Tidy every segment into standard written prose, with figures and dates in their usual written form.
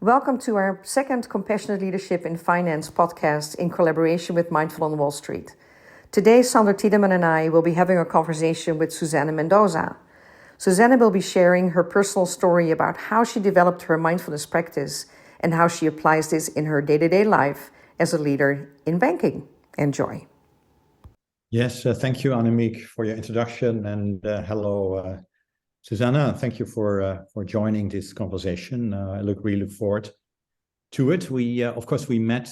Welcome to our second Compassionate Leadership in Finance podcast in collaboration with Mindful on Wall Street. Today, Sander Tiedemann and I will be having a conversation with Susana Mendoza. Susana will be sharing her personal story about how she developed her mindfulness practice and how she applies this in her day-to-day life as a leader in banking. Enjoy. Yes, thank you, Annemiek, for your introduction, and hello, Susana. Thank you for joining this conversation. I really look forward to it. We, of course, we met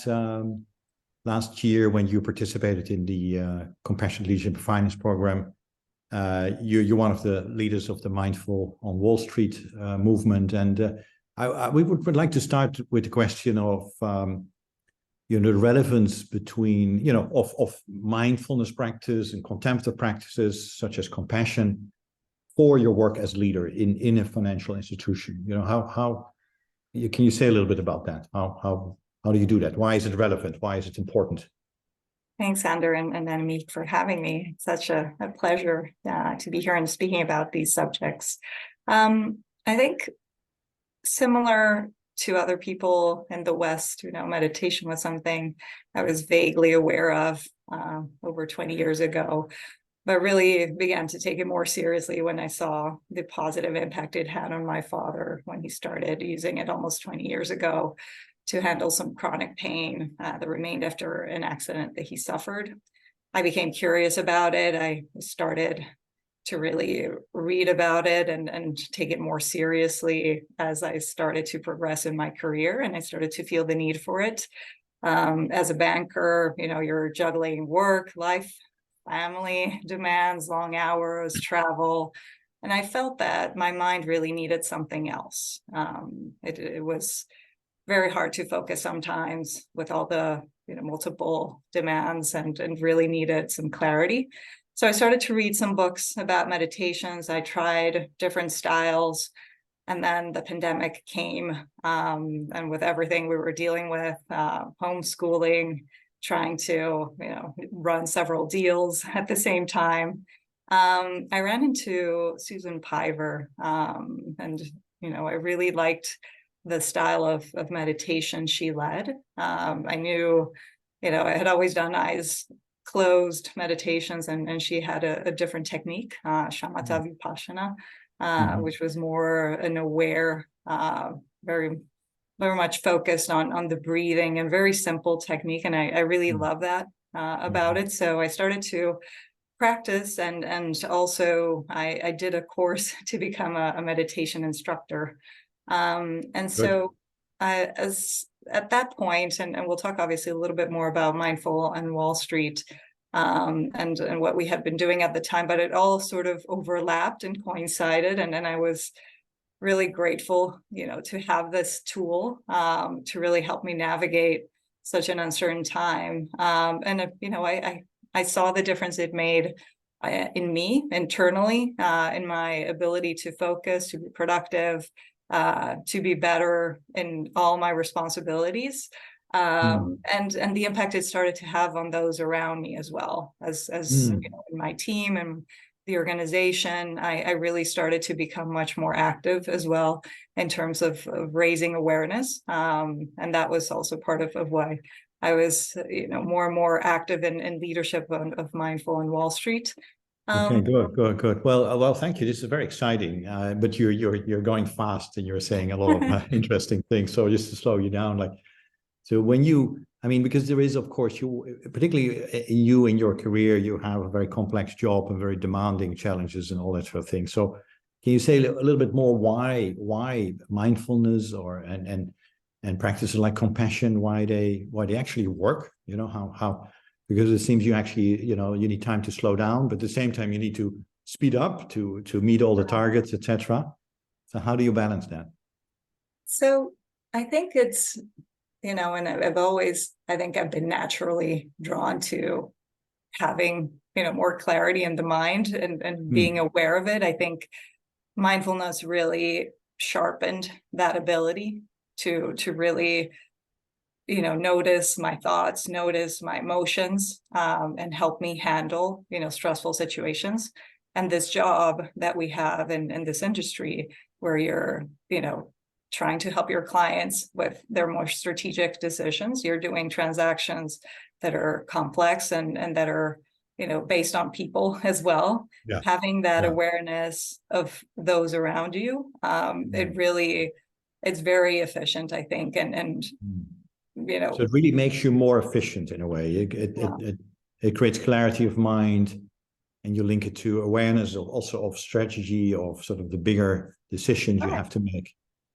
last year when you participated in the Compassionate Leadership Finance program. You're one of the leaders of the Mindful on Wall Street movement, and we would like to start with the question of the relevance between of mindfulness practice and contemplative practices such as compassion for your work as leader in a financial institution. How can you say a little bit about that? How do you do that? Why is it relevant? Why is it important? Thanks, Sander and Annemiek, for having me. It's such a pleasure to be here and speaking about these subjects. I think similar to other people in the West, meditation was something I was vaguely aware of over 20 years ago, but really began to take it more seriously when I saw the positive impact it had on my father when he started using it almost 20 years ago to handle some chronic pain that remained after an accident that he suffered. I became curious about it. I started to really read about it and take it more seriously as I started to progress in my career, and I started to feel the need for it. As a banker, you're juggling work, life, family demands, long hours, travel, and I felt that my mind really needed something else. It was very hard to focus sometimes with all the multiple demands and really needed some clarity. So I started to read some books about meditations. I tried different styles, and then the pandemic came, and with everything we were dealing with, homeschooling, trying to run several deals at the same time, I ran into Susan Piver, and I really liked the style of meditation she led. I knew, I had always done eyes closed meditations, and she had a different technique, shamatha vipassana, which was more an aware, very much focused on the breathing, and very simple technique. And I really love that about it. So I started to practice, and also I did a course to become a meditation instructor. And so as at that point, and we'll talk obviously a little bit more about Mindful on Wall Street, and what we had been doing at the time, but it all sort of overlapped and coincided. And then I was really grateful, to have this tool to really help me navigate such an uncertain time. And I saw the difference it made in me internally, in my ability to focus, to be productive, to be better in all my responsibilities, and the impact it started to have on those around me as well, as in my team and the organization. I really started to become much more active as well in terms of raising awareness, and that was also part of why I was more and more active in leadership of Mindful on Wall Street. Okay, good. Well, thank you. This is very exciting. But you're going fast, and you're saying a lot of interesting things. So just to slow you down, so when because there is, of course, particularly you in your career, you have a very complex job and very demanding challenges and all that sort of thing. So can you say a little bit more why mindfulness and practices like compassion, why they actually work? How. Because it seems you actually, you need time to slow down, but at the same time you need to speed up to meet all the targets, etc. So how do you balance that? So I think it's, and I've been naturally drawn to having, more clarity in the mind and being aware of it. I think mindfulness really sharpened that ability to really notice my thoughts, notice my emotions, and help me handle, stressful situations. And this job that we have in this industry, where you're, trying to help your clients with their more strategic decisions. You're doing transactions that are complex and that are, based on people as well. Yeah. Having that awareness of those around you, it's very efficient, I think. And so it really makes you more efficient in a way. It creates clarity of mind, and you link it to awareness also of strategy, of sort of the bigger decisions you have to make.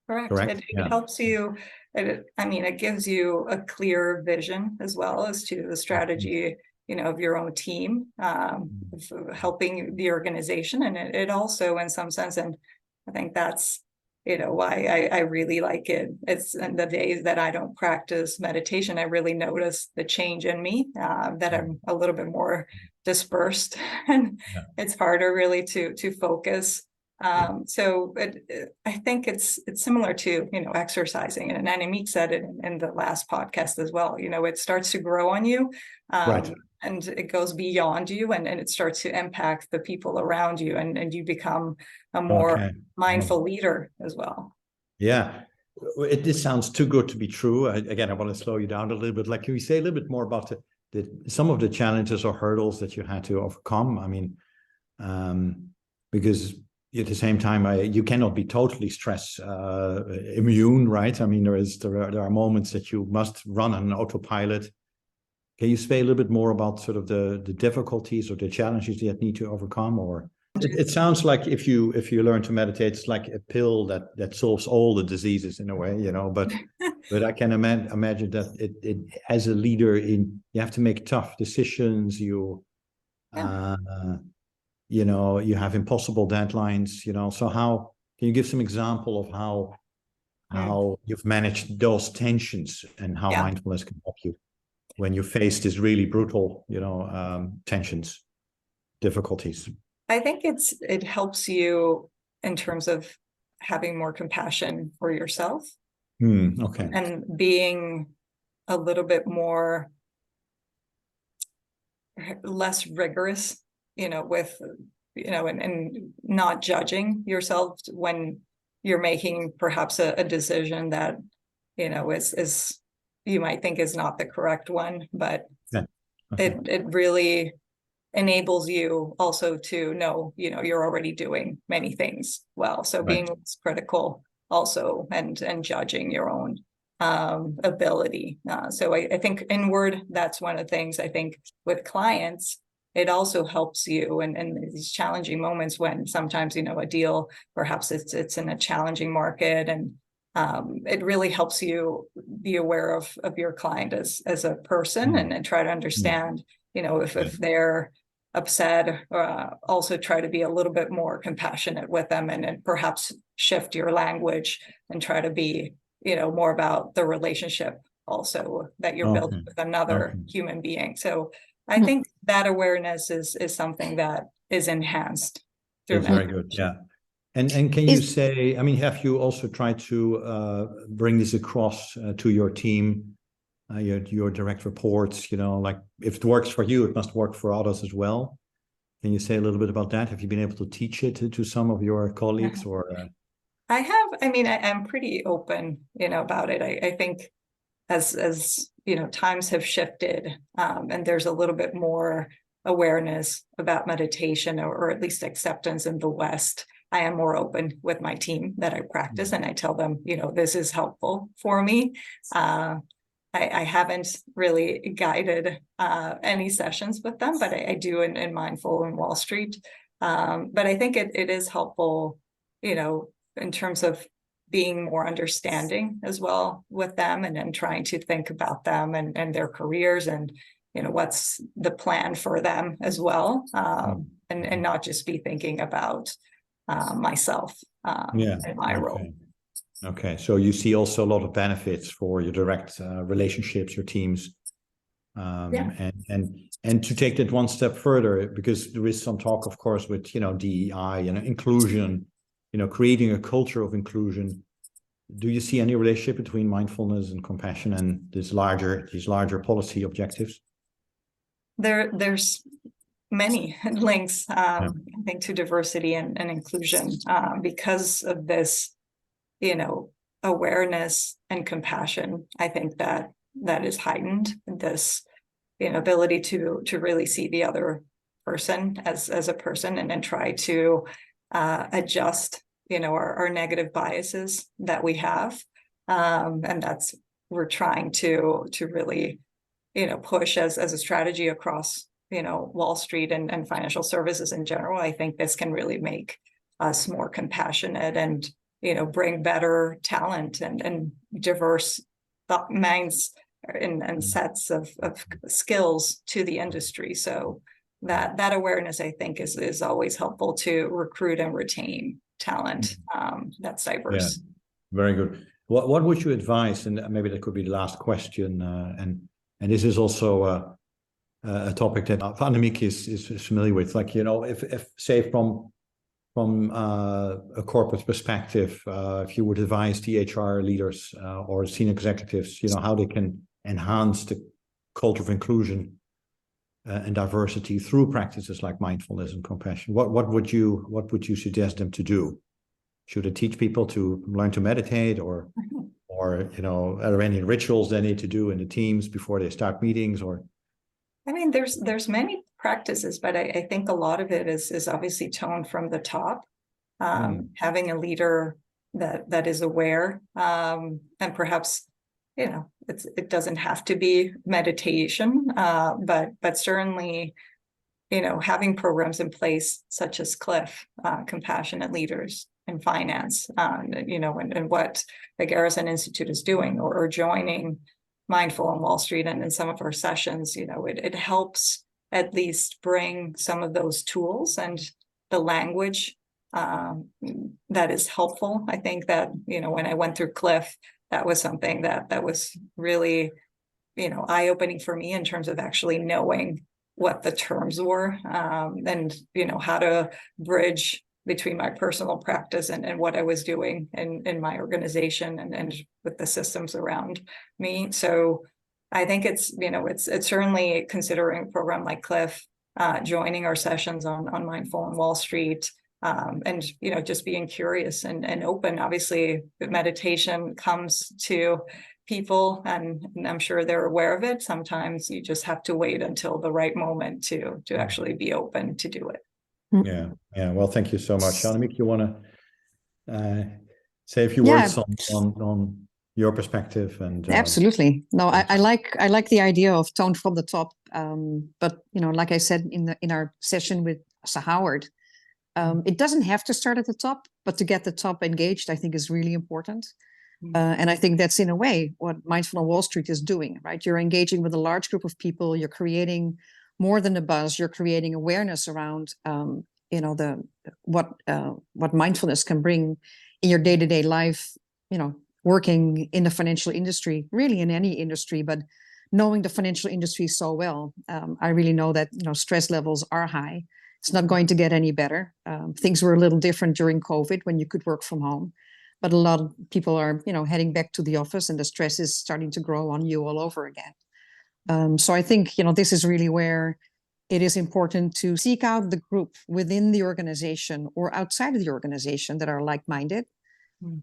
Correct. It helps you. It gives you a clear vision as well as to the strategy, of your own team, helping the organization. And it also, in some sense, and I think that's, why I really like it. It's in the days that I don't practice meditation, I really notice the change in me, that I'm a little bit more dispersed, and it's harder really to focus. So I think it's similar to, exercising, and Annemiek said it in the last podcast as well. It starts to grow on you, and it goes beyond you, and it starts to impact the people around you, and you become a more mindful leader as well. Yeah, this sounds too good to be true. Again, I want to slow you down a little bit. Like, can you say a little bit more about some of the challenges or hurdles that you had to overcome? I mean, because at the same time, you cannot be totally stress immune, right? I mean, there are moments that you must run on autopilot. Can you say a little bit more about sort of the difficulties or the challenges that need to overcome? Or it sounds like if you learn to meditate, it's like a pill that solves all the diseases in a way, But I can imagine that it as a leader, you have to make tough decisions. You have impossible deadlines. So how can you give some example of how you've managed those tensions and how mindfulness can help you when you face this really brutal, tensions, difficulties? I think it helps you in terms of having more compassion for yourself. Okay. And being a little bit less rigorous, with, and not judging yourself when you're making perhaps a decision that, is you might think is not the correct one, but it really enables you also to know, you're already doing many things well. So being less critical also, and judging your own ability. So I think inward, that's one of the things I think with clients, it also helps you in these challenging moments when sometimes, a deal, perhaps it's in a challenging market, and it really helps you be aware of your client as a person, and try to understand, if they're upset, also try to be a little bit more compassionate with them, and perhaps shift your language and try to be, more about the relationship also that you're building with another human being. So I think that awareness is something that is enhanced through meditation. Very good. Yeah. And can you say, have you also tried to bring this across to your team, your direct reports, like if it works for you, it must work for others as well. Can you say a little bit about that? Have you been able to teach it to some of your colleagues or? I have, I'm pretty open, about it. I think as times have shifted, and there's a little bit more awareness about meditation, or at least acceptance in the West, I am more open with my team that I practice, and I tell them, this is helpful for me. I haven't really guided any sessions with them, but I do in Mindful and Wall Street. But I think it is helpful, in terms of being more understanding as well with them, and then trying to think about them and their careers, and what's the plan for them as well, and not just be thinking about myself and my role. Okay, so you see also a lot of benefits for your direct relationships, your teams, and to take that one step further, because there is some talk, of course, with DEI and inclusion, creating a culture of inclusion. Do you see any relationship between mindfulness and compassion and these larger policy objectives? There's many links, I think, to diversity and inclusion, because of this, awareness and compassion, I think that is heightened. This ability to really see the other person as a person, and then try to adjust our negative biases that we have, and that's we're trying to really push as a strategy across Wall Street and financial services in general. I think this can really make us more compassionate and bring better talent and diverse thought minds and sets of skills to the industry. So that awareness, I think, is always helpful to recruit and retain talent that's diverse. Yeah, very good. What would you advise? And maybe that could be the last question. And this is also a topic that Annemiek is familiar with. Like, if say from a corporate perspective, if you would advise the HR leaders or senior executives, how they can enhance the culture of inclusion and diversity through practices like mindfulness and compassion, what would you suggest them to do? Should they teach people to learn to meditate, or are there any rituals they need to do in the teams before they start meetings? Or I mean, there's many practices, but I think a lot of it is obviously toned from the top. Having a leader that is aware, and perhaps it doesn't have to be meditation, but certainly having programs in place such as CLiF, Compassionate Leaders in Finance, and what the Garrison Institute is doing, or joining Mindful on Wall Street and in some of our sessions. It helps at least bring some of those tools and the language that is helpful. I think that when I went through CLiF, that was something that was really eye-opening for me in terms of actually knowing what the terms were, and how to bridge between my personal practice and what I was doing in my organization and with the systems around me. So I think it's certainly considering a program like CLiF, joining our sessions on Mindful on Wall Street, and just being curious and open. Obviously, meditation comes to people, and I'm sure they're aware of it. Sometimes you just have to wait until the right moment to actually be open to do it. Yeah. Well, thank you so much, Annemiek. You want to say a few words on your perspective? And absolutely. No, I like the idea of tone from the top. But like I said in our session with Sir Howard, it doesn't have to start at the top, but to get the top engaged, I think, is really important. And I think that's in a way what Mindful on Wall Street is doing, right? You're engaging with a large group of people. You're creating more than a buzz. You're creating awareness around, what mindfulness can bring in your day-to-day life. Working in the financial industry, really in any industry, but knowing the financial industry so well, I really know that stress levels are high. It's not going to get any better. Things were a little different during COVID when you could work from home, but a lot of people are heading back to the office, and the stress is starting to grow on you all over again. So I think this is really where it is important to seek out the group within the organization or outside of the organization that are like-minded,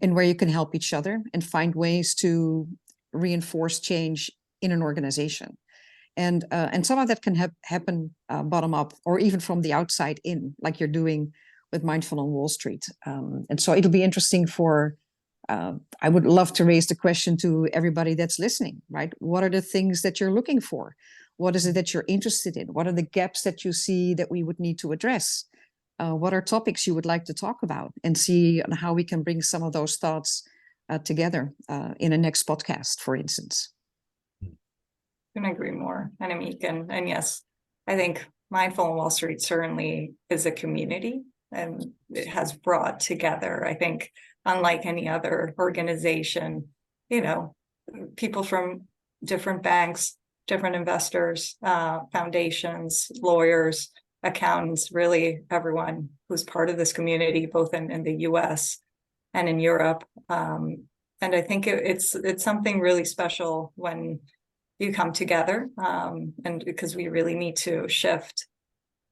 and where you can help each other and find ways to reinforce change in an organization. And some of that can happen bottom up, or even from the outside in, like you're doing with Mindful on Wall Street. And so it'll be interesting I would love to raise the question to everybody that's listening, right? What are the things that you're looking for? What is it that you're interested in? What are the gaps that you see that we would need to address? What are topics you would like to talk about, and see how we can bring some of those thoughts together in a next podcast, for instance. Couldn't agree more, Annemiek. And yes, I think Mindful on Wall Street certainly is a community, and it has brought together, I think, unlike any other organization, people from different banks, different investors, foundations, lawyers, accountants, really everyone who's part of this community, both in the US and in Europe. And I think it's something really special when you come together, and because we really need to shift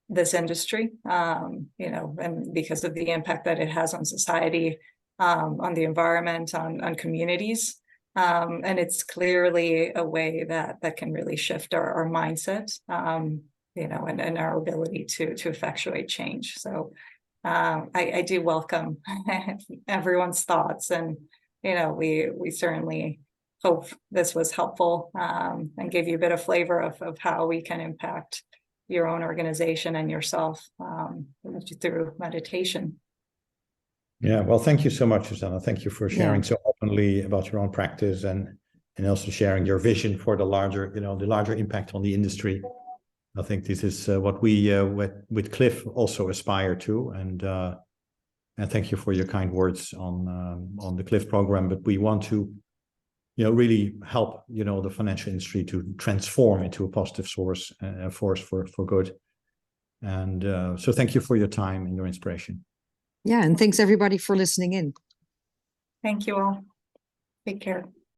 this industry, and because of the impact that it has on society, on the environment, on communities. And it's clearly a way that can really shift our mindset, and our ability to effectuate change. So I do welcome everyone's thoughts, and we certainly hope this was helpful, and gave you a bit of flavor of how we can impact your own organization and yourself through meditation. Yeah, well, thank you so much, Susana. Thank you for sharing so openly about your own practice, and also sharing your vision for the larger impact on the industry. I think this is what we with CLiF also aspire to, and thank you for your kind words on the CLiF program. But we want to, really help the financial industry to transform into a positive force for good. And so thank you for your time and your inspiration. Yeah, and thanks everybody for listening in. Thank you all. Take care.